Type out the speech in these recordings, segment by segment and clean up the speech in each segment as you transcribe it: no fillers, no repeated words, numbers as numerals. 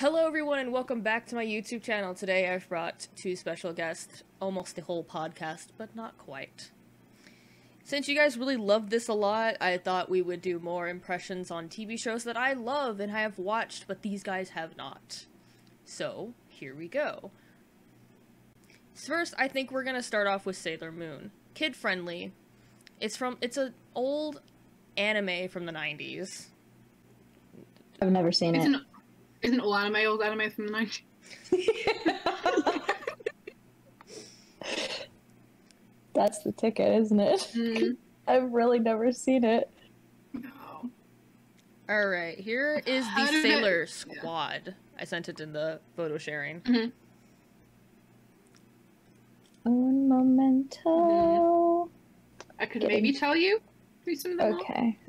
Hello everyone and welcome back to my YouTube channel. Today I've brought two special guests, almost the whole podcast, but not quite. Since you guys really loved this a lot, I thought we would do more impressions on TV shows that I love and I have watched, but these guys have not. So, here we go. First, I think we're gonna start off with Sailor Moon. Kid-friendly. It's an old anime from the 90s. I've never seen it. Isn't all anime old anime from the 90s? That's the ticket, isn't it? Mm. I've really never seen it. No. Alright, here is the Sailor Squad. Yeah. I sent it in the photo sharing. Mm-hmm. Un momento. I could maybe tell you who some of them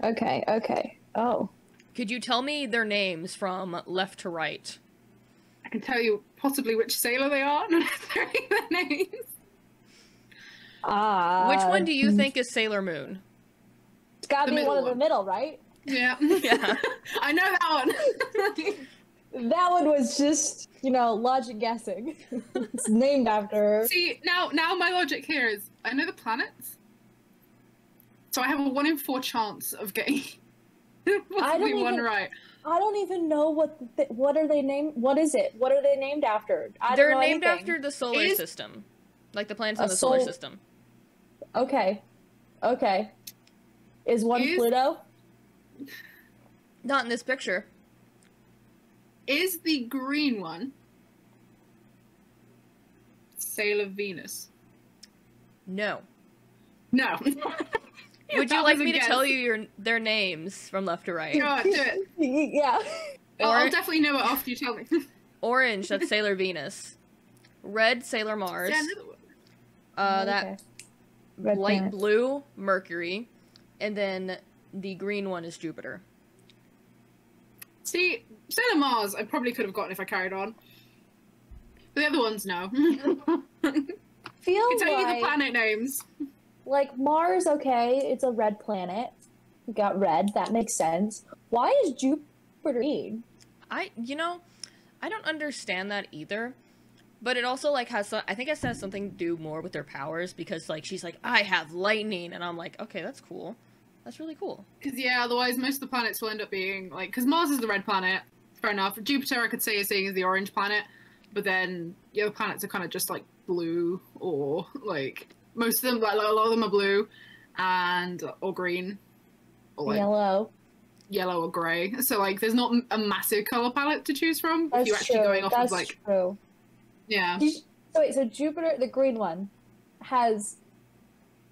are. Okay. Oh. Could you tell me their names from left to right? I can tell you possibly which sailor they are, not necessarily their names. Which one do you think is Sailor Moon? It's gotta be one in the middle, right? Yeah. Yeah. I know that one. That one was just, logic guessing. It's named after her. See, now my logic here is, I know the planets, so I have a 1 in 4 chance of getting possibly one right. I don't even know what are they named. What is it? What are they named after? They're named after the solar system, like the planets in the solar system. Okay. Is one Pluto? Not in this picture. Is the green one Sailor Venus? No. No. Would you like me to tell you their names from left to right? No, do it. Yeah. I'll definitely know it after you tell me. Orange, that's Sailor Venus. Red, Sailor Mars. Yeah, another one. That Red light planet. blue, Mercury. And then the green one is Jupiter. See, Sailor Mars I probably could have gotten if I carried on. But the other ones, no. I can tell you the planet names. Like, Mars, okay, it's a red planet. We got red, that makes sense. Why is Jupiter green? I don't understand that either. But it also, like, I think it has something to do more with their powers, because, like, she's like, I have lightning, and I'm like, okay, that's cool. That's really cool. Because, yeah, otherwise most of the planets will end up being, like, because Mars is the red planet, fair enough. Jupiter, I could say, is seeing as the orange planet, but then the other planets are kind of just, like, blue, or, like... Most of them, like a lot of them are blue, or green, or like yellow or grey. So like, there's not a massive color palette to choose from. That's if you're actually true. going off That's of like, true. Yeah. Wait, so Jupiter, the green one, has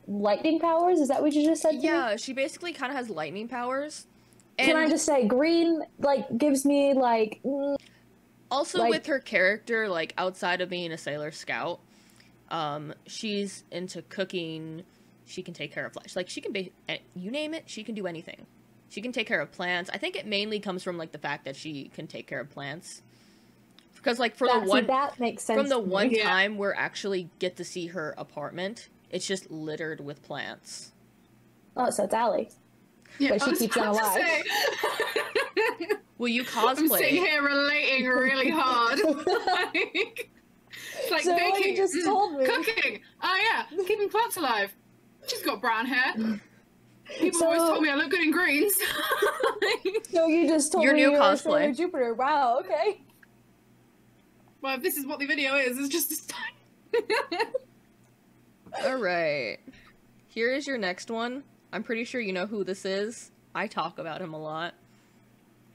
lightning powers? Is that what you just said? Yeah, she basically kind of has lightning powers. And can I just say, green gives me also with her character, like outside of being a Sailor Scout. She's into cooking, she can take care of flesh. Like, she can you name it, she can do anything. She can take care of plants. I think it mainly comes from, like, the fact that she can take care of plants. Because, like, that makes sense from the one time we actually get to see her apartment, it's just littered with plants. Oh, so it's Allie. Yeah, but she keeps them alive. Will you cosplay? I'm sitting here relating really hard. Like so baking, you just told me. Cooking. Oh yeah, keeping plants alive. She's got brown hair. People always told me I look good in greens. So you just told your me new you're cosplay. Jupiter. Wow. Okay. Well, if this is what the video is, it's just this time. All right. Here is your next one. I'm pretty sure you know who this is. I talk about him a lot.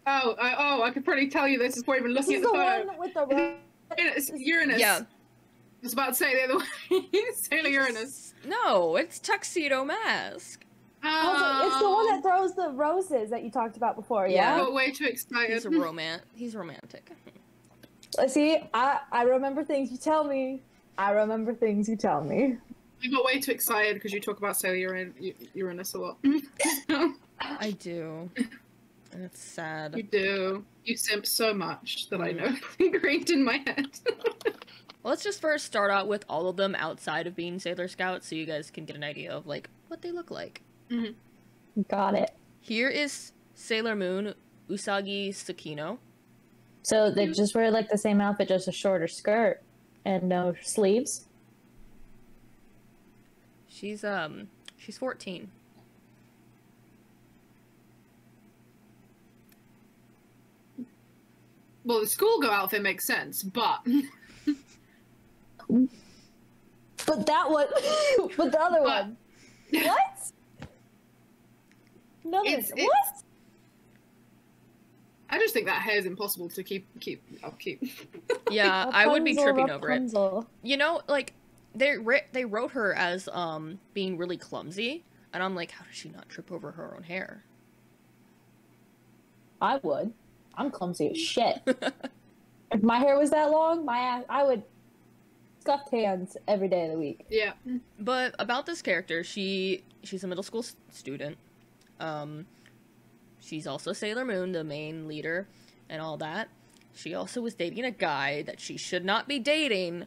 Oh, I could probably tell you this before even looking at the photo. One with the It's Uranus. Yeah. I was about to say the other way. Sailor Uranus. No, it's Tuxedo Mask. It's the one that throws the roses that you talked about before, yeah? I got way too excited. He's romantic. See, I remember things you tell me. I remember things you tell me. I got way too excited because you talk about Sailor Uranus a lot. I do. And it's sad. You do. You simp so much that I know it's ingrained in my head. Well, let's just first start out with all of them outside of being Sailor Scouts so you guys can get an idea of, like, what they look like. Got it. Here is Sailor Moon Usagi Tsukino. So they just wear like the same outfit, just a shorter skirt and no sleeves. She's 14. Well, the schoolgirl outfit makes sense, but But that one, but the other one, what? No, what? I just think that hair is impossible to keep upkeep. Yeah, I would be tripping Rapunzel. over it. You know, like they wrote her as being really clumsy, and I'm like, how does she not trip over her own hair? I would. I'm clumsy as shit. If my hair was that long, I would scuffed hands every day of the week. Yeah. But about this character, she's a middle school student. She's also Sailor Moon, the main leader, and all that. She also was dating a guy that she should not be dating.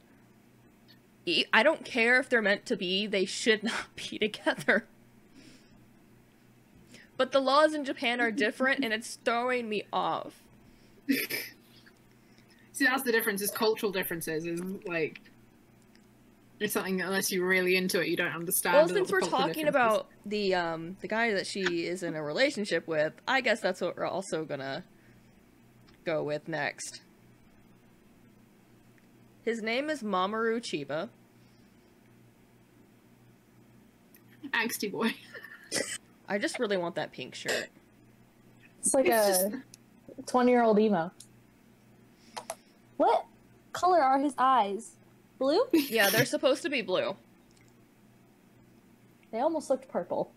I don't care if they're meant to be, they should not be together. But the laws in Japan are different, and it's throwing me off. See, that's the difference, is cultural differences, is like, it's something, unless you're really into it, you don't understand. Well, since we're talking about the guy that she is in a relationship with, I guess that's what we're also gonna go with next. His name is Mamoru Chiba. Angsty boy. I just really want that pink shirt. It's like a 20-year-old emo. What color are his eyes? Blue? Yeah, they're supposed to be blue. They almost looked purple.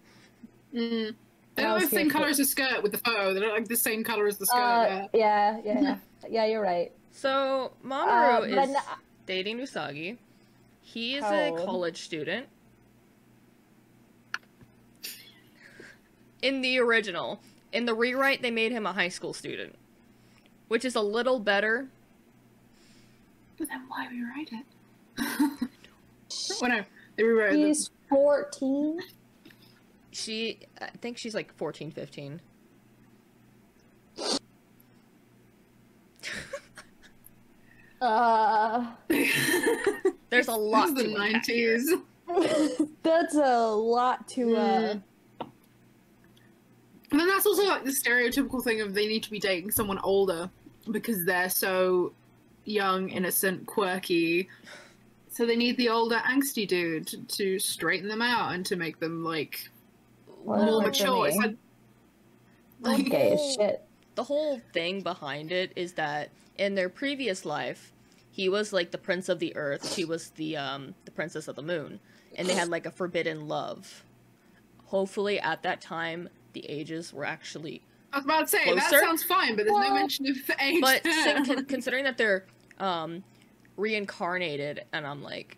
Mm. They look the same color as the skirt with the photo. They look like the same color as the skirt. Yeah, you're right. So, Mamoru is dating Usagi. He is a college student. In the original. In the rewrite, they made him a high school student. Which is a little better. But then why rewrite it? Oh no, they rewrote it. He's 14? I think she's like 14, 15. There's a lot to the 90s. That's a lot to, And then that's also like the stereotypical thing of they need to be dating someone older because they're so young, innocent, quirky. So they need the older, angsty dude to straighten them out and to make them like more mature. It's like gay as shit. The whole thing behind it is that in their previous life, he was like the prince of the earth. She was the princess of the moon, and they had like a forbidden love. Hopefully, at that time, the ages were actually. I was about to say closer. that sounds fine, but there's no mention of age. But considering that they're reincarnated, and I'm like,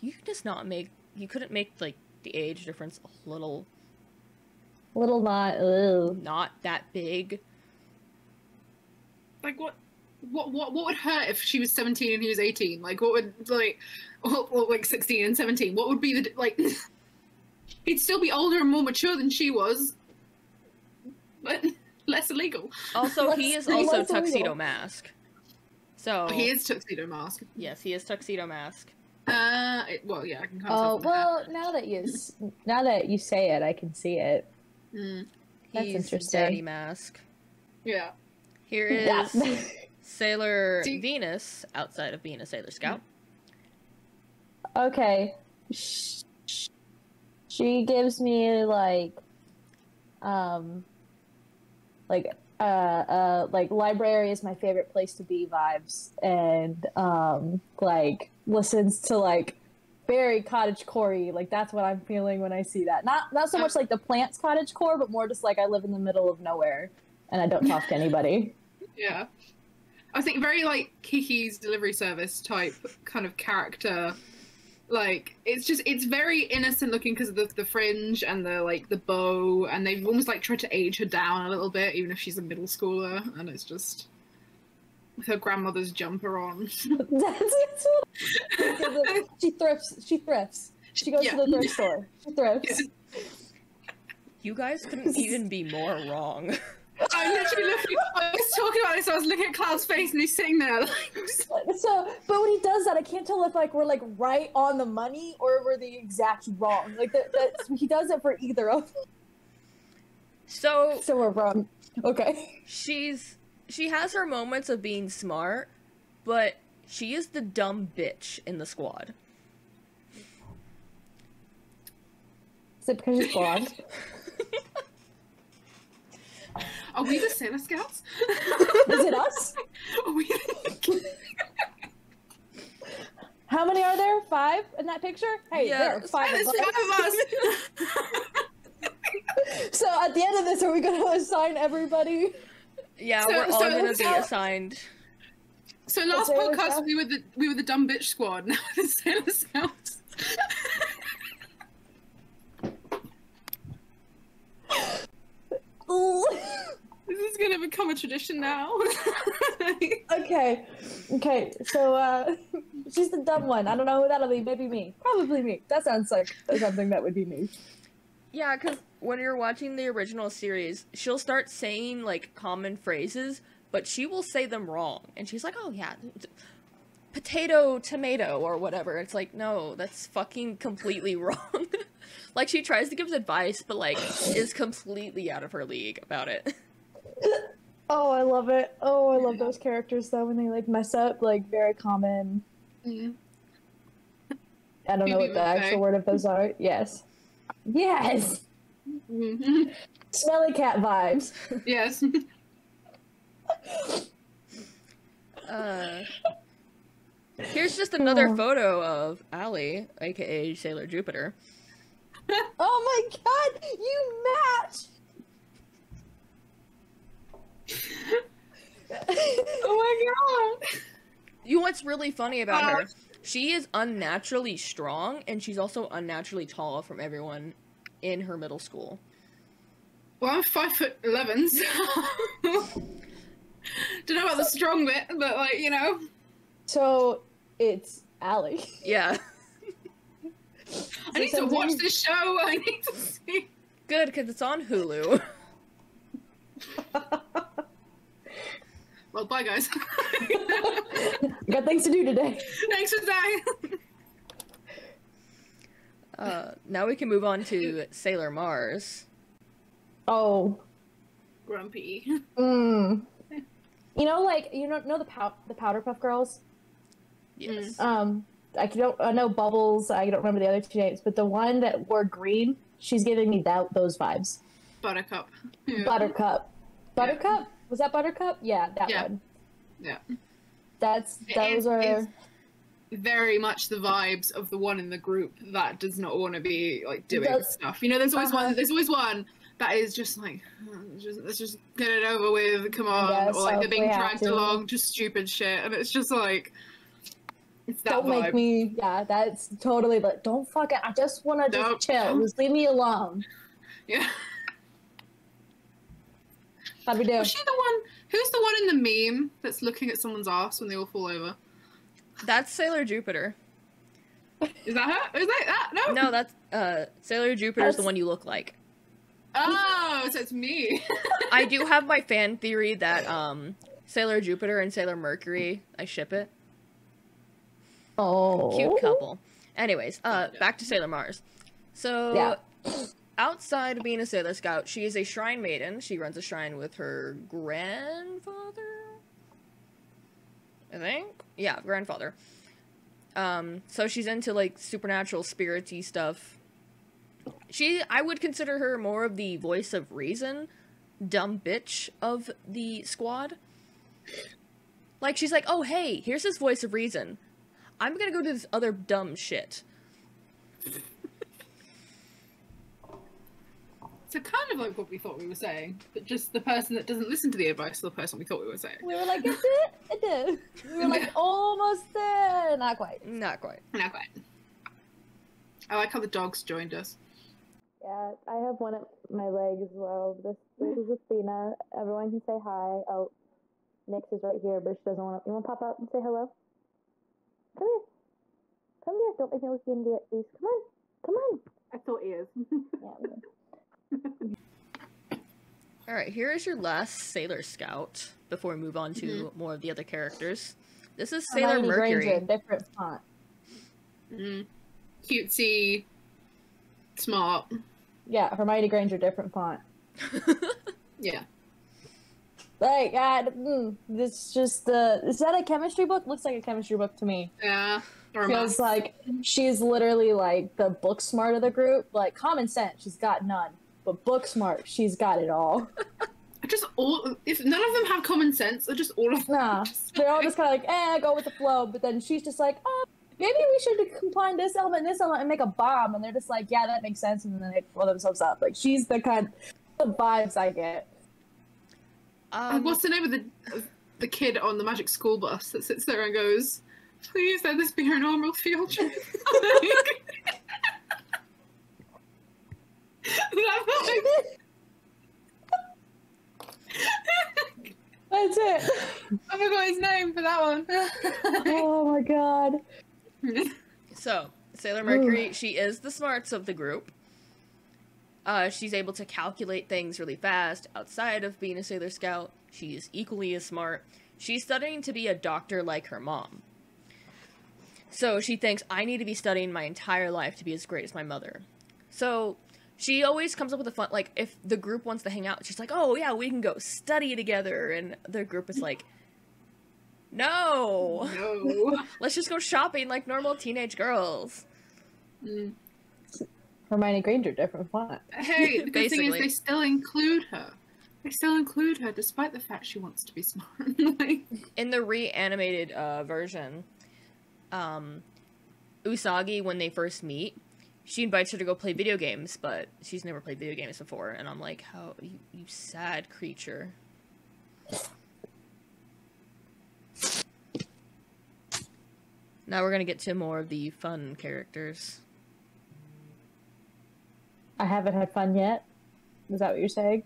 you couldn't make like the age difference a little not that big. Like what would hurt if she was 17 and he was 18? Like what would like 16 and 17? What would be the like? He'd still be older and more mature than she was, but less illegal. Also, he is also Tuxedo Mask. So he is Tuxedo Mask. Yes, he is Tuxedo Mask. Well, yeah, I can. Well, now that you say it, I can see it. That's He's interesting. Daddy Mask. Yeah. Here is Sailor Venus outside of being a Sailor Scout. Okay. She gives me like library is my favorite place to be vibes, and like listens to like very cottagecore-y. Like that's what I'm feeling when I see that. Not so much like the plants cottagecore, but more just like I live in the middle of nowhere and I don't talk to anybody. Yeah. I think very like Kiki's Delivery Service type kind of character. Like it's very innocent looking because of the fringe and the bow, and they've almost like tried to age her down a little bit, even if she's a middle schooler, and it's just with her grandmother's jumper on. She thrifts. She goes to the thrift store. She thrifts. You guys couldn't even be more wrong. I'm literally looking. I was talking about this. I was looking at Cloud's face, and he's sitting there. So, but when he does that, I can't tell if like we're like right on the money or we're the exact wrong. Like he does it for either of them. So we're wrong. Okay. She has her moments of being smart, but she is the dumb bitch in the squad. Is it because she's blonde? Are we the Sailor Scouts? Is it us? Are we? How many are there? 5 in that picture? Hey, yeah, there are 5 There's of us. 5 of us. So at the end of this, are we going to assign everybody? Yeah, we're all going to be assigned. So last podcast we were the dumb bitch squad. Now we're the Sailor Scouts. This is gonna become a tradition now. Okay. So she's the dumb one. I don't know who that'll be. Maybe me. Probably me. That sounds like something that would be me. Yeah, because when you're watching the original series, she'll start saying like common phrases, but she will say them wrong, and she's like, "Oh yeah, potato, tomato, or whatever." It's like, no, that's fucking completely wrong. Like, she tries to give advice, but, like, is completely out of her league about it. Oh, I love it. Oh, I love those characters, though, when they, like, mess up, like, very common. I don't know what the actual word of those are. Yes. Yes! Smelly cat vibes. Yes. Here's just another photo of Allie, aka Sailor Jupiter. Oh my god, you match! Oh my god! You know what's really funny about her? She is unnaturally strong, and she's also unnaturally tall from everyone in her middle school. Well, I'm 5'11", so... Don't know about the strong bit, but, like, you know. So, it's Allie. Yeah. I need to watch this show. I need to see. Good, because it's on Hulu. Well, bye, guys. Got things to do today. Thanks for dying. Now we can move on to Sailor Mars. Oh. Grumpy. You know, like, you know the Powderpuff Girls? Yes. I know Bubbles, I don't remember the other 2 names, but the one that wore green, she's giving me those vibes. Buttercup. Yeah. Buttercup? Yeah. Was that Buttercup? Yeah, that one. Yeah. Those are very much the vibes of the one in the group that does not want to be like doing stuff. You know, there's always one that is just like, let's just get it over with, come on. Or like they're being dragged along, just stupid shit. And it's just like, it's that don't vibe. Make me, yeah, that's totally like, don't fuck it. I just want to just chill. Just leave me alone. Yeah. How'd we do? Was she the one, who's the one in the meme that's looking at someone's ass when they all fall over? That's Sailor Jupiter. Is that her? Is that? No? No, that's, Sailor Jupiter's the one you look like. Oh, so it's me. I do have my fan theory that, Sailor Jupiter and Sailor Mercury, I ship it. Oh. Cute couple. Anyways, back to Sailor Mars. So, outside of being a Sailor Scout, she is a shrine maiden. She runs a shrine with her grandfather? I think? Yeah, grandfather. So she's into, like, supernatural, spirity stuff. I would consider her more of the voice of reason, dumb bitch of the squad. Like, she's like, oh, hey, here's this voice of reason. I'm gonna go do this other dumb shit. So kind of like what we thought we were saying, but just the person that doesn't listen to the advice is the person we thought we were saying. We were like, it's it? It did. We were like, almost there. Not quite. Not quite. Not quite. I like how the dogs joined us. Yeah, I have one at my leg as well. This is Athena. Everyone can say hi. Oh, Nyx is right here, but she doesn't want to. You want to pop up and say hello? Come here. Come here. Don't make me look like an idiot, please. Come on. Come on. I thought ears. Yeah. All right, here is your last Sailor Scout before we move on to more of the other characters. This is Sailor Hermione Mercury. Granger, different font. Cutesy, smart. Yeah, Hermione Granger, different font. Yeah. Like, this just is that a chemistry book? Looks like a chemistry book to me. Yeah. Or Feels like she's literally like the book smart of the group. Like, common sense, she's got none. But book smart, she's got it all. Just all, if none of them have common sense, or just all of them. Nah, they're all just kind of like, go with the flow. But then she's just like, maybe we should combine this element and this element and make a bomb. And they're just like, yeah, that makes sense. And then they blow themselves up. Like, she's the kind of vibes I get. What's the name of the kid on the Magic School Bus that sits there and goes, "Please let this be our normal field trip"? That's it. I forgot his name for that one. Oh my god. So, Sailor Mercury, she is the smarts of the group. She's able to calculate things really fast. Outside of being a Sailor Scout, she's equally as smart. She's studying to be a doctor like her mom. So she thinks, I need to be studying my entire life to be as great as my mother. So she always comes up with a fun, like, if the group wants to hang out, she's like, oh yeah, we can go study together. And the group is like, no. Let's just go shopping like normal teenage girls. Hermione Granger, different font. Hey, the good thing is they still include her. They still include her despite the fact she wants to be smart. In the reanimated version, Usagi, when they first meet, she invites her to go play video games, but she's never played video games before, and I'm like, how, you sad creature. Now we're gonna get to more of the fun characters. I haven't had fun yet. Is that what you're saying?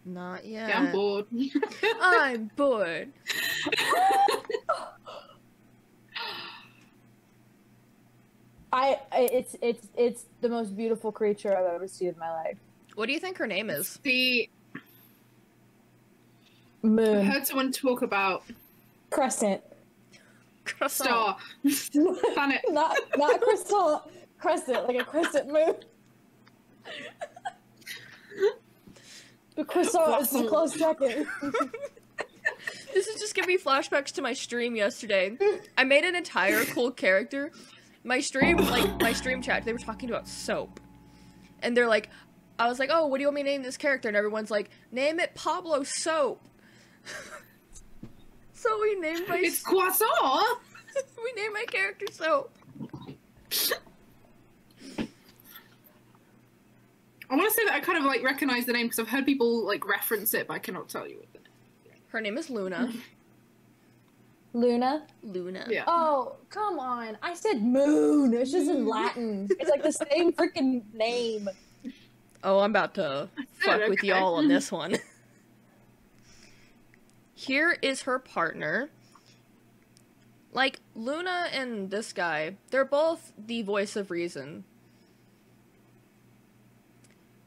Not yet. Yeah, I'm bored. I'm bored. It's the most beautiful creature I've ever seen in my life. What do you think her name is? I Moon. heard someone talk about Crescent. star. Planet. Not croissant. Crescent, like a crescent moon. The croissant is a close second. This is just giving me flashbacks to my stream yesterday. I made an entire cool character. My stream chat, they were talking about soap. And they're like, I was like, oh, what do you want me to name this character? And everyone's like, name it Pablo Soap. So we named my... It's croissant! We named my character Soap. I want to say that I kind of, like, recognize the name because I've heard people, like, reference it, but I cannot tell you what the name. Her name is Luna. Luna? Luna. Yeah. Oh, come on. I said moon. It's just in Latin. It's like the same freaking name. Oh, I'm about to fuck with y'all on this one. Here is her partner. Like, Luna and this guy, they're both the voice of reason.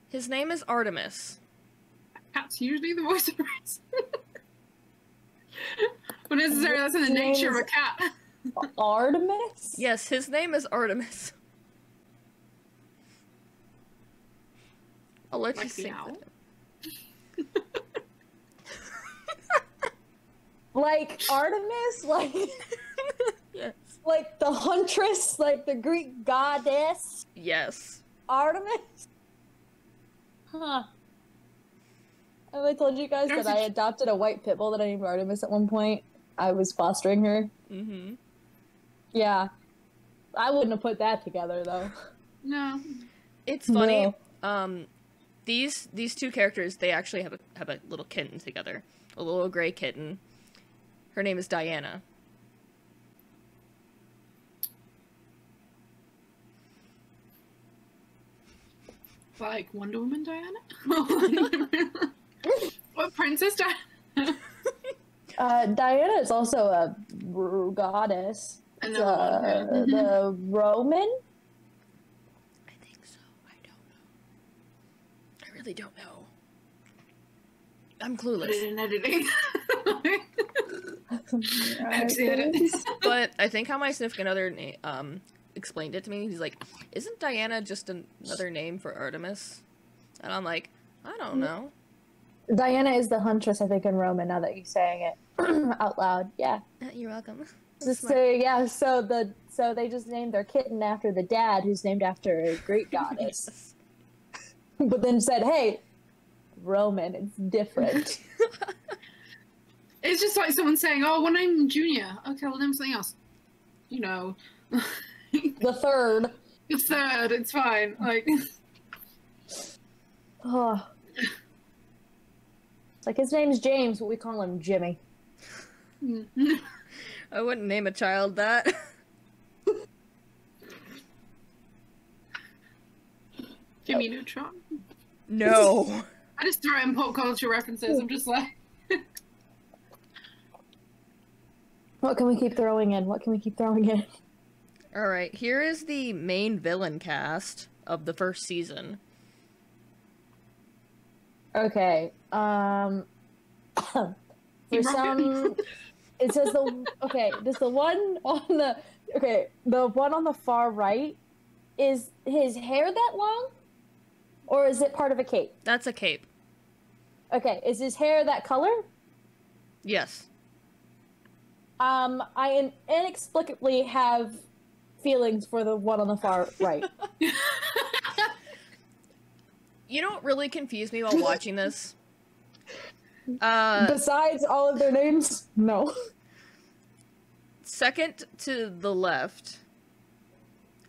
His name is Artemis. Cat's usually the voice of reason. But necessarily that's in the nature of a cat. Artemis? Yes, his name is Artemis. I'll let you sing that. Like Artemis? Like... Yes. Like the huntress? Like the Greek goddess? Yes. Artemis? Huh. Have I told you guys that I adopted a white pit bull that I named Artemis at one point? I was fostering her. Mm-hmm. Yeah. I wouldn't have put that together, though. No. It's funny. No. These two characters, they actually have a little kitten together. A little gray kitten. Her name is Diana. Like Wonder Woman Diana? What, Princess Diana? Diana is also a goddess. The Roman? I think so. I don't know. I really don't know. I'm Put clueless. it in editing. Alright, But I think how my significant other explained it to me, he's like, isn't Diana just another name for Artemis? And I'm like, I don't know. Diana is the huntress, I think, in Roman, now that you're saying it out loud. Yeah. You're welcome. So they just named their kitten after the dad, who's named after a Greek goddess. Yes. But then said, hey, Roman, it's different. It's just like someone saying, oh, well, name Junior. Okay, well, name something else. You know. The third. The third, it's fine. Like, Oh. Like, his name's James, but we call him Jimmy. I wouldn't name a child that. Jimmy Neutron. No. I just throw in pop culture references. I'm just like, What can we keep throwing in? What can we keep throwing in? Alright, here is the main villain cast of the first season. Okay, for some, it says does the one on the one on the far right, is his hair that long? Or is it part of a cape? That's a cape. Okay, is his hair that color? Yes. I inexplicably have feelings for the one on the far right. You know what really confused me while watching this? Besides all of their names? No. Second to the left,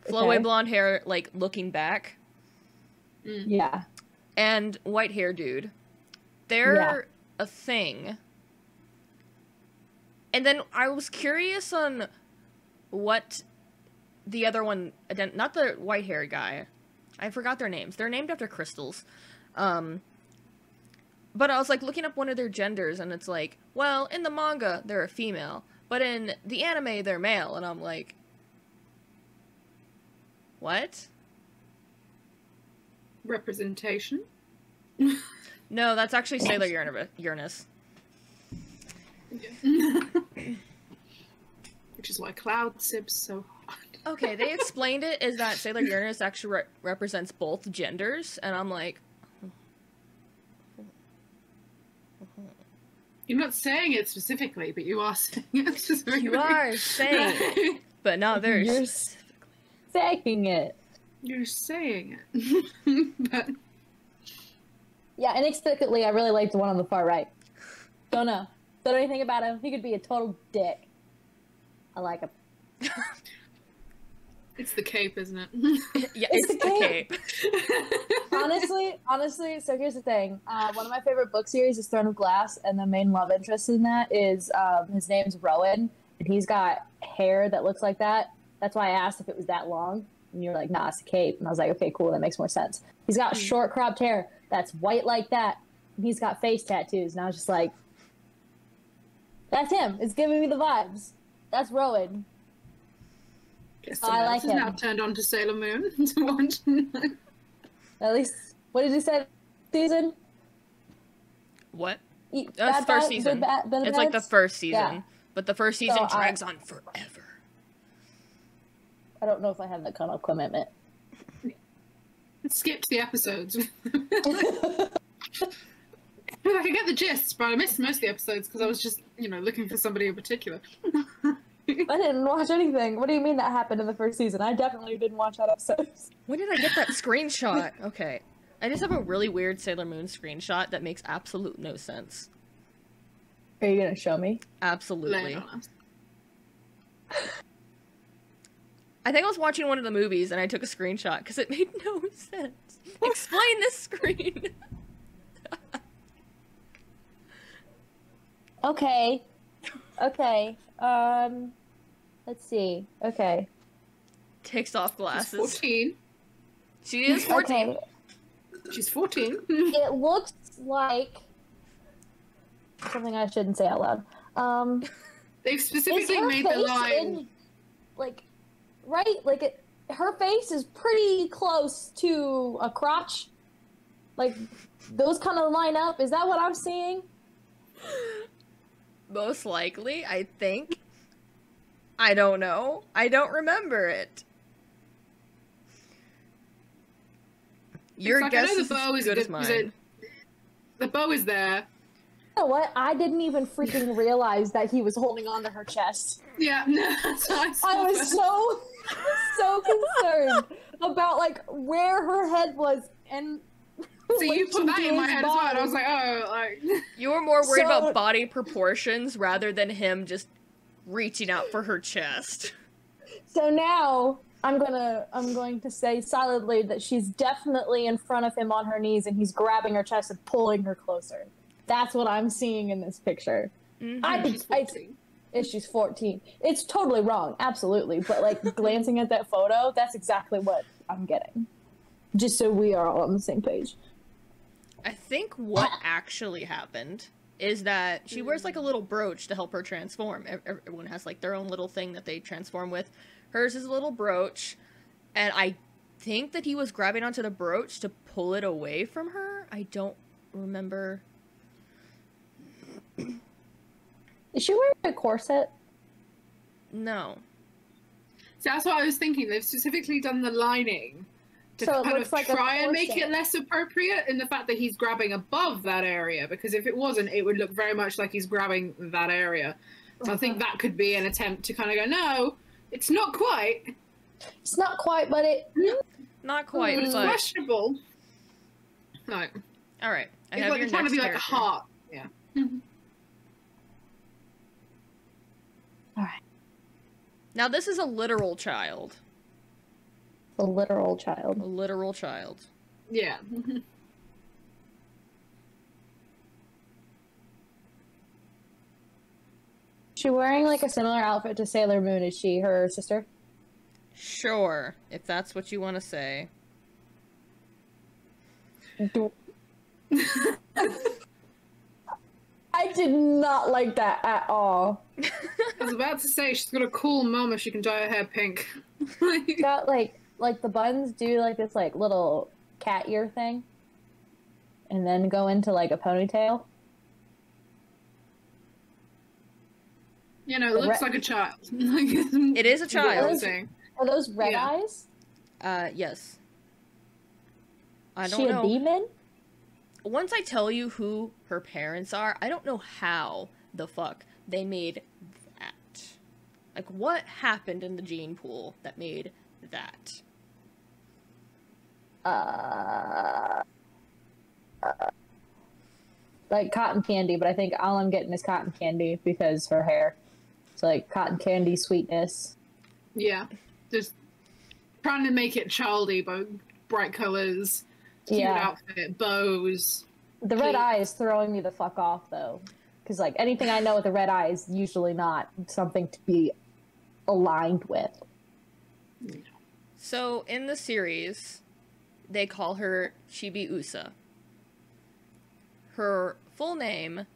flowy Okay. blonde hair, like, looking back, Yeah. and white hair dude. They're a thing. And then I was curious on what the other one, not the white hair guy. I forgot their names. They're named after crystals. But I was like looking up one of their genders, and it's like, well, in the manga they're a female, but in the anime they're male, and I'm like, what? representation. No, that's actually Sailor Uranus. Which is why Cloud sibs so hard. Okay, they explained it as that Sailor Uranus actually represents both genders, and I'm like, You're not saying it specifically, but you are saying it specifically. you are saying it, but not You're theirs. saying it. You're saying it. But Yeah, inexplicably, I really liked the one on the far right. Don't know anything about him. He could be a total dick. I like him. it's the cape, isn't it? Yeah, It's it's the the cape. cape. honestly, so here's the thing. One of my favorite book series is Throne of Glass, and the main love interest in that is, his name's Rowan, and he's got hair that looks like that. That's why I asked if it was that long, and you're like, nah, it's a cape. And I was like, okay, cool, that makes more sense. He's got short cropped hair that's white like that, and he's got face tattoos, and I was just like, that's him. It's giving me the vibes. That's Rowan. Guess I someone like else has him. now turned on to Sailor Moon to watch. At least, what did you say? Season? What? Eat That's bad first bad- season. bad- bad It's like the bads? first season, Yeah. but the first season So, drags on forever. I don't know if I have that kind of commitment. Skipped the episodes. I can get the gist, but I missed most of the episodes because I was just, looking for somebody in particular. I didn't watch anything. What do you mean that happened in the first season? I definitely didn't watch that episode. When did I get that screenshot? Okay. I just have a really weird Sailor Moon screenshot that makes absolute no sense. Are you gonna show me? Lay Absolutely. it on us. I think I was watching one of the movies and I took a screenshot because it made no sense. Explain this screen. Okay. Let's see. Okay. Takes off She's glasses. 14. She is 14. Okay. She's 14. It looks like something I shouldn't say out loud. They've Is specifically her made the face line. in, right? Like her face is pretty close to a crotch. Like, those kind of line up? Is that what I'm seeing? Most likely, I think. I don't know. I don't remember it. Your like, guess I know is the bow as good as mine. The bow is there. You know what? I didn't even freaking realize that he was holding on to her chest. Yeah, no, that's what I was so concerned about, like, where her head was and... So you put that in my head as well, and I was like, oh, like... You were more worried about body proportions rather than him just reaching out for her chest. So now, I'm going to say solidly that she's definitely in front of him on her knees, and he's grabbing her chest and pulling her closer. That's what I'm seeing in this picture. Mm-hmm. She's 14. She's 14. It's totally wrong, absolutely. But, like, glancing at that photo, that's exactly what I'm getting. Just so we are all on the same page. I think what actually happened is that she wears, like, a little brooch to help her transform. Everyone has, like, their own little thing that they transform with. Hers is a little brooch, and I think that he was grabbing onto the brooch to pull it away from her. I don't remember. Is she wearing a corset? No. So that's what I was thinking. They've specifically done the lining to So it kind looks of like a try and make corset. it less appropriate in the fact that he's grabbing above that area, because if it wasn't, it would look very much like he's grabbing that area. So I think that could be an attempt to kind of go, no, it's not quite. It's not quite, but it... Not quite, But it's but... questionable. No. Alright, I It's have like your it's trying to next be like a character. heart. Yeah. Alright. Now, this is a literal child. The literal A child. literal child. Yeah. She wearing, like, a similar outfit to Sailor Moon. Is she her sister? Sure, if that's what you want to say. I did not like that at all. I was about to say, she's got a cool mum if she can dye her hair pink. Got, like the buns do, like, this, like, little cat ear thing. And then go into, like, a ponytail. You know, it looks like a child. It It is a child. Are those red Yeah. eyes? Yes. I Is don't she know. a demon? Once I tell you who her parents are, I don't know how the fuck they made that. Like, what happened in the gene pool that made that? Like cotton candy, but I think all I'm getting is cotton candy because her hair. It's like cotton candy sweetness. Yeah. Just trying to make it childy, but bright colors, cute outfit, bows. The red eye is throwing me the fuck off, though. Because, like, anything I know with the red eye is usually not something to be aligned with. So, in the series, they call her Chibi Usa. Her full name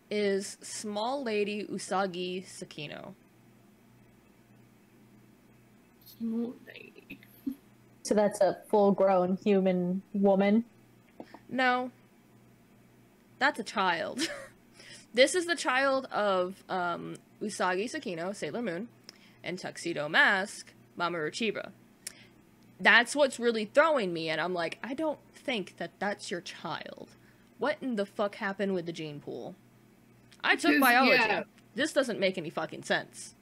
is Small Lady Usagi Sakino. Small lady. So that's a full-grown human woman. No. That's a child. This is the child of Usagi Sakino, Sailor Moon, and Tuxedo Mask, Mamoru Chiba. That's what's really throwing me, and I'm like, I don't think that that's your child. What in the fuck happened with the gene pool? I took biology. Yeah. This doesn't make any fucking sense.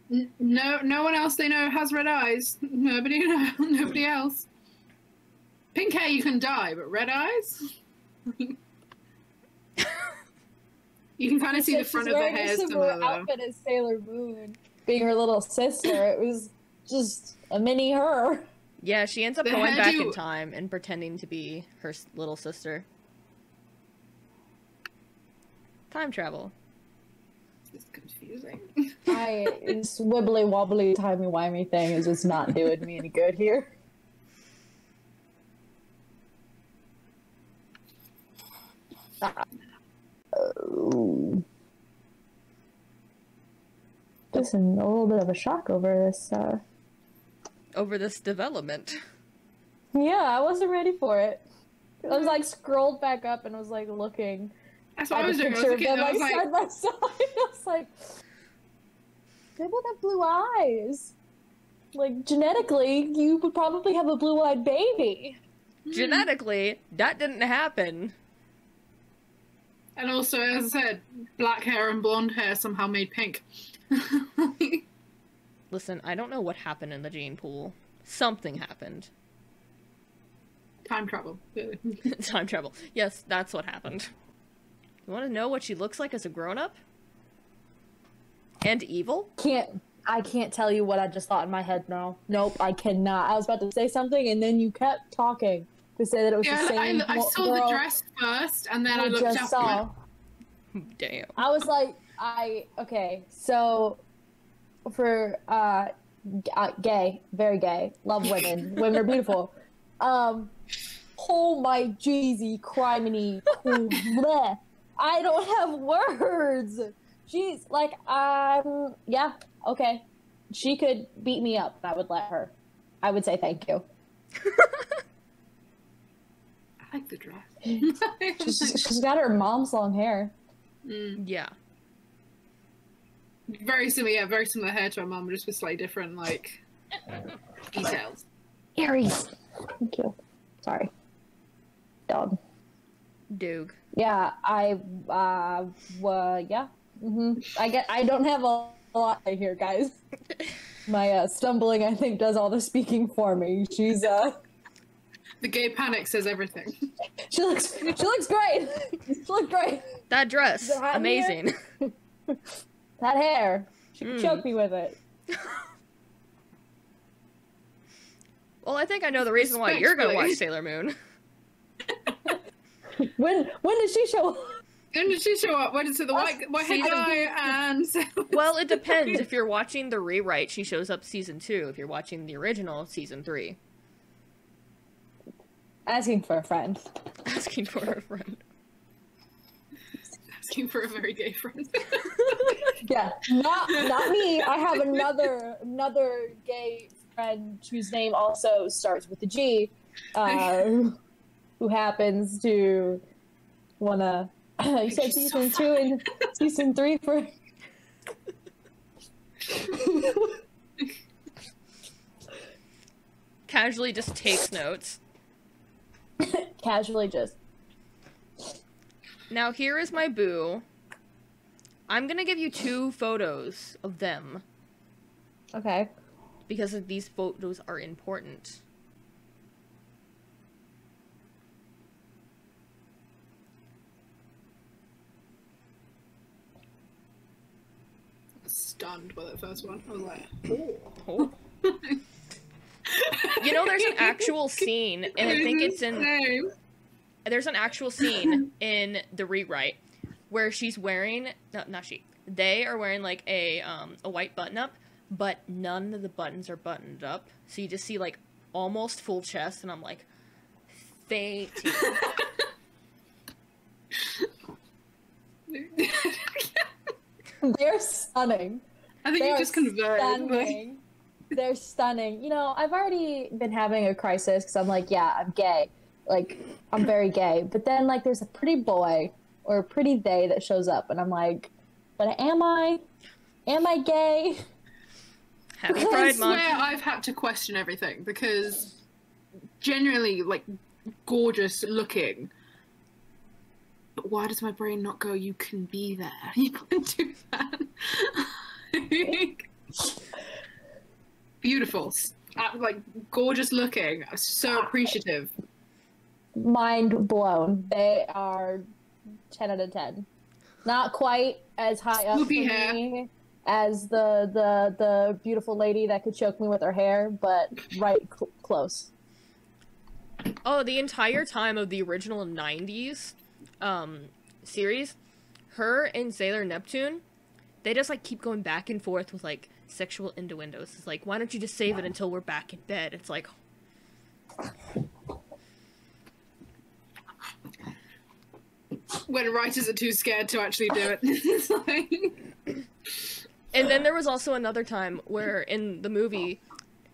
No one else they know has red eyes. Nobody else. Pink hair you can dye, but red eyes? You can kind of see the front of the hair. She's wearing a similar outfit as Sailor Moon, being her little sister. It was just a mini her. Yeah, she ends up The going back in hairdo- time and pretending to be her little sister. Time travel. It's confusing. This wibbly wobbly timey wimey thing is just not doing me any good here. Just a little bit of a shock over this. Over this development. Yeah, I wasn't ready for it. I was like scrolled back up and was like looking. That's what I was doing. I was looking, them, I was like side by side. I was like, they both have blue eyes. Like genetically, you would probably have a blue-eyed baby. Genetically, that didn't happen. And also, as I said, black hair and blonde hair somehow made pink. Listen, I don't know what happened in the gene pool. Something happened. Time travel. Time travel. Yes, that's what happened. You want to know what she looks like as a grown-up? And evil? I can't tell you what I just thought in my head now. Nope, I cannot. I was about to say something, and then you kept talking to say that it was the same I saw girl the dress first, and then I looked just up. Damn. I was like, okay, so for gay, very gay, love women. Women are beautiful. Oh my Jeezy, criminy, bleh. I don't have words. Jeez, like, yeah, okay. She could beat me up, and I would let her. I would say thank you. I like the dress. She's got her mom's long hair. Yeah. Very similar hair to her mom, just with slightly different, like, details. Aries. Thank you. Sorry. Dog. Doog. Yeah, yeah. I don't have a lot here, guys. My stumbling, I think, does all the speaking for me. She's The gay panic says everything. She looks great. She looks great. That dress, amazing. That hair. She could choke me with it. Well, I think I know the reason why you're gonna watch Sailor Moon. When did she show up? When did she show up? When is it the white guy and... Well, it depends. If you're watching the rewrite, she shows up season 2. If you're watching the original, season 3. Asking for a friend. Asking for a friend. Asking for a very gay friend. Yeah, not me. I have another gay friend whose name also starts with a G, who happens to wanna. You said season 2 and season 3 for. Casually just takes notes. Casually just. Now here is my boo. I'm gonna give you 2 photos of them. Okay. Because these photos are important. Stunned by that first one. I was like, oh. You know, there's an actual scene, and I think it's in... There's an actual scene in the rewrite where she's wearing... No, not she. They are wearing, like, a white button-up, but none of the buttons are buttoned up. So you just see, like, almost full chest, and I'm like, thank you. They're stunning. I think you just converted. They're stunning. You know, I've already been having a crisis because I'm like, yeah, I'm gay. Like, I'm very gay. But then, like, there's a pretty boy or a pretty they that shows up, and I'm like, but am I? Am I gay? Happy Pride Month. I swear I've had to question everything because genuinely, like, gorgeous looking. But why does my brain not go, you can be there? You can do that. Beautiful. Like, gorgeous looking. So appreciative. Mind blown. They are 10 out of 10. Not quite as high up for me as the beautiful lady that could choke me with her hair, but right close. Oh, the entire time of the original 90s series, her and Sailor Neptune, they just, like, keep going back and forth with, like, sexual innuendos. It's like, why don't you just save it until we're back in bed? It's like... When writers are too scared to actually do it. And then there was also another time where in the movie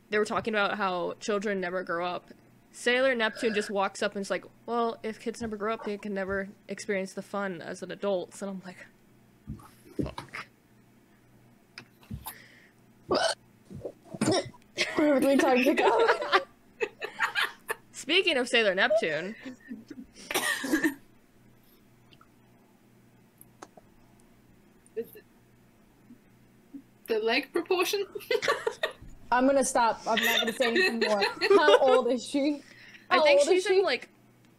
they were talking about how children never grow up Sailor Neptune just walks up and is like, well, if kids never grow up, they can never experience the fun as an adult. And I'm like, fuck. What are we talking about? Speaking of Sailor Neptune. The leg proportion? I'm gonna stop. I'm not gonna say anything more. How old is she? I think she's in like,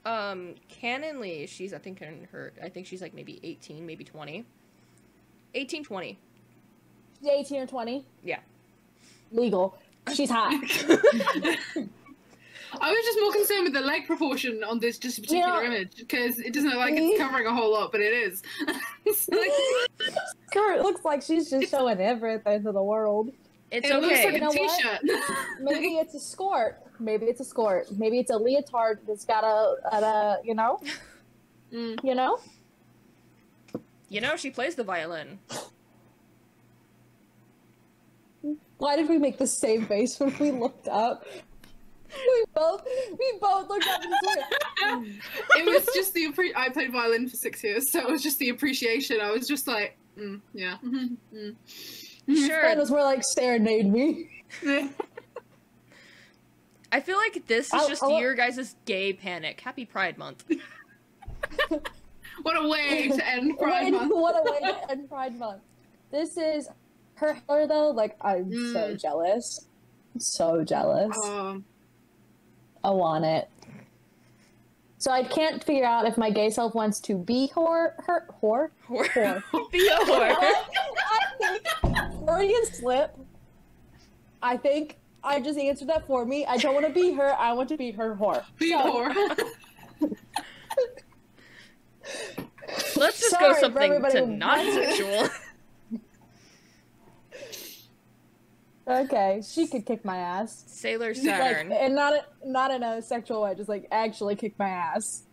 canonly, she's, I think she's like maybe 18, maybe 20. 18, 20. She's 18 or 20? Yeah. Legal. She's hot. I was just more concerned with the leg proportion on this just particular image, because it doesn't look like it's covering a whole lot, but it is. Sure, it looks like she's just showing everything to the world. It's it okay. looks like You know a t-shirt. Maybe it's a skirt. Maybe it's a skirt. Maybe it's a leotard that's got a you know? You know? You know, she plays the violin. Why did we make the same face when we looked up? We both looked up and said, It was just the I played violin for 6 years, so it was just the appreciation. I was just like, yeah. Sure. Friend was more like serenade me. I feel like this is just your guys' gay panic. Happy Pride Month. What a way to end Pride Month. What a way to end Pride Month. This is her hair though, like I'm so jealous. So jealous. I want it. So I can't figure out if my gay self wants to be whore. Be a whore. I think Freudian slip. I think I just answered that for me. I don't want to be her. I want to be her whore. Be a whore. Let's just Sorry go for something everybody to who- non-sexual. Okay, she could kick my ass. Sailor Like, Saturn. and not in a sexual way, just like actually kick my ass.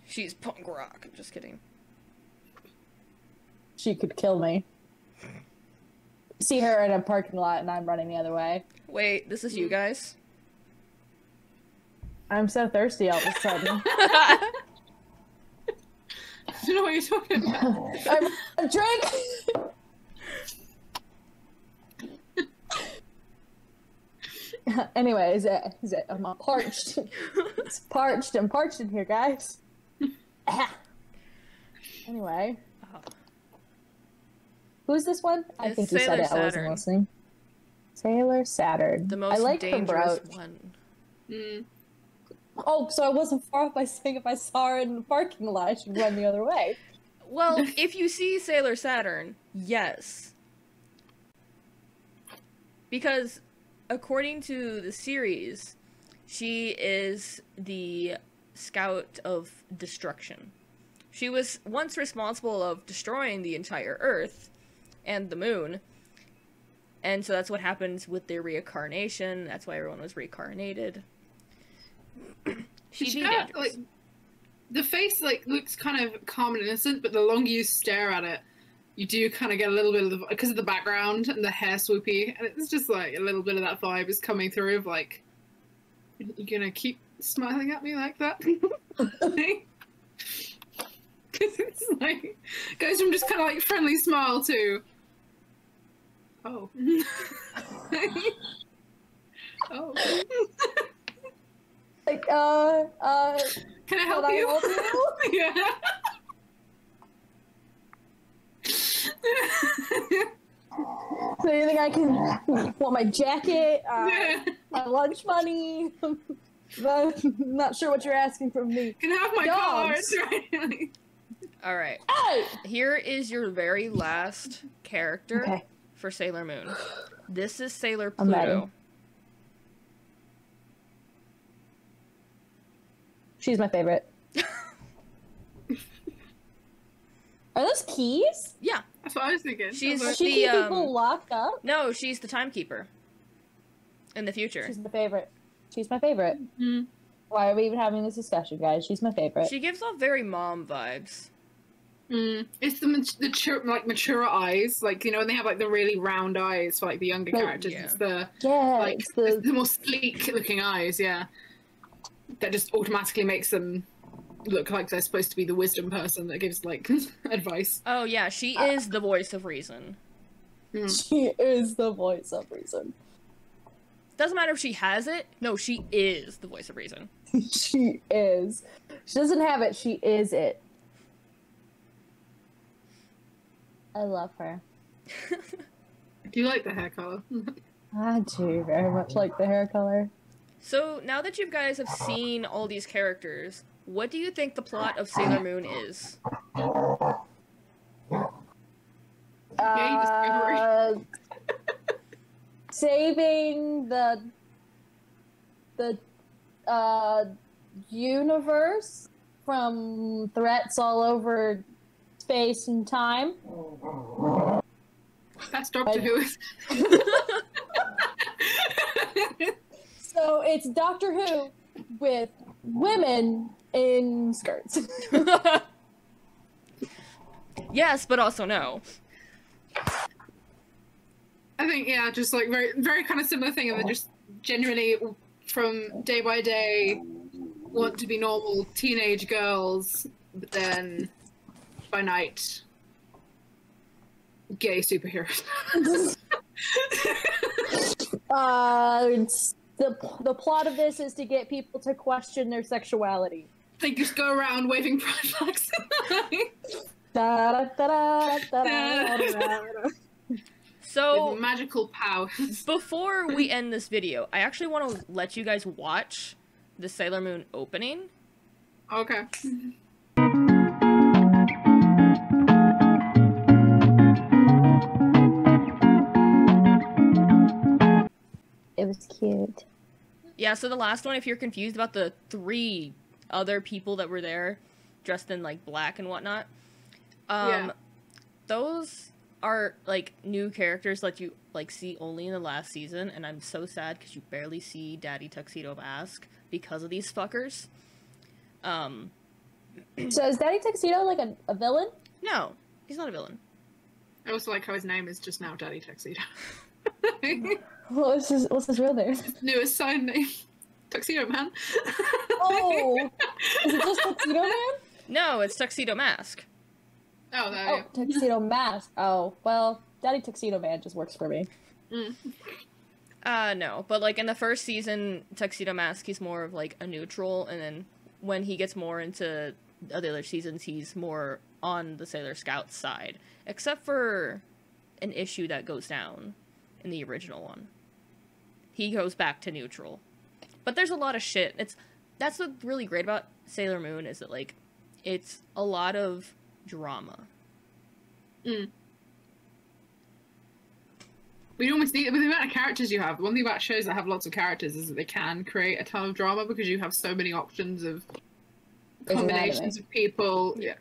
She's punk rock. I'm just kidding. She could kill me. See her in a parking lot and I'm running the other way. Wait, this is you guys? I'm so thirsty all of a sudden. I don't know what you're talking about. I'm a drink. Anyway, is it? I'm parched. It's parched. I'm parched in here, guys. Anyway. Oh. Who's this one? I It's think you said Sailor it. I wasn't Saturn. listening. Sailor Saturn. The I most like her dangerous brooch. one. Oh, so I wasn't far off by saying if I saw her in the parking lot, I should run the other way. Well, if you see Sailor Saturn, yes. Because according to the series, she is the scout of destruction. She was once responsible of destroying the entire Earth and the moon. And so that's what happens with their reincarnation. That's why everyone was reincarnated. She'd be dangerous. Like, the face looks kind of calm and innocent, but the longer you stare at it, you do kind of get a little bit of the, because of the background and the hair swoopy, and it's just like a little bit of that vibe is coming through of like, you're gonna keep smiling at me like that? Because it's like, goes from just kind of like friendly smile to, oh. Oh. Like, Can I help can I you? help you? Yeah. So you think I can want my jacket, my lunch money? I'm not sure what you're asking from me. Can I have my Dogs. cards? Right? Alright. Hey! Here is your very last character Okay. for Sailor Moon. This is Sailor I'm ready. Pluto. She's my favorite. Are those keys? Yeah. That's what I was thinking. She's Is she the keep people locked up? no, she's the timekeeper. In the future. She's my favorite. She's my favorite. Mm. Why are we even having this discussion, guys? She's my favorite. She gives off very mom vibes. It's the mature eyes, like, you know, when they have like the really round eyes for like the younger Like, characters. yeah. It's the Yeah, like it's the more sleek looking eyes. Yeah. that just automatically makes them look like they're supposed to be the wisdom person that gives like advice. Oh yeah, she is the voice of reason. She is the voice of reason. Doesn't matter if she has it. No, she is the voice of reason. She is. She doesn't have it. She is it. I love her. Do you like the hair color? I do very much like the hair color. So now that you guys have seen all these characters, what do you think the plot of Sailor Moon is? Saving the universe from threats all over space and time. That's Doctor Who. So it's Doctor Who with women in skirts. Yes, but also no. I think, yeah, just like very, very kind of similar thing, and they're just genuinely from day by day want to be normal teenage girls, but then by night, gay superheroes. The plot of this is to get people to question their sexuality. They just go around waving pride flags. So with magical powers. Before we end this video, I actually want to let you guys watch the Sailor Moon opening. Okay. It was cute. Yeah, so the last one, if you're confused about the 3 other people that were there, dressed in, like, black and whatnot, those are, like, new characters that you, like, see only in the last season, and I'm so sad because you barely see Daddy Tuxedo Mask because of these fuckers. So is Daddy Tuxedo, like, a villain? No, he's not a villain. I also like how his name is just now Daddy Tuxedo. What's his real name? His newest sign name. Tuxedo Man. Oh! Is it just Tuxedo Man? No, it's Tuxedo Mask. Oh, there Oh, Tuxedo Mask. Oh, well, Daddy Tuxedo Man just works for me. No, but, like, in the first season, Tuxedo Mask, he's more of, like, a neutral, and then when he gets more into the other seasons, he's more on the Sailor Scout side. Except for an issue that goes down in the original one. He goes back to neutral. But there's a lot of shit. That's what's really great about Sailor Moon, is that, like, it's a lot of drama. We almost need, with the amount of characters you have, one thing about shows that have lots of characters is that they can create a ton of drama because you have so many options of combinations of people. Yeah.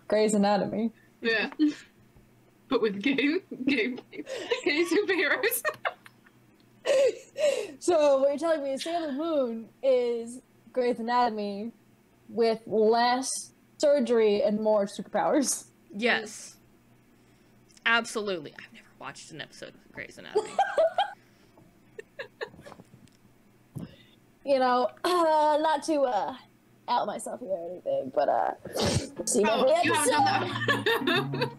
Grey's Anatomy. Yeah. But with gay superheroes. So what you're telling me is Sailor Moon is Grey's Anatomy with less surgery and more superpowers. Yes. Absolutely. I've never watched an episode of Grey's Anatomy. You know, not to out myself here or anything, but see every you have episode. done that.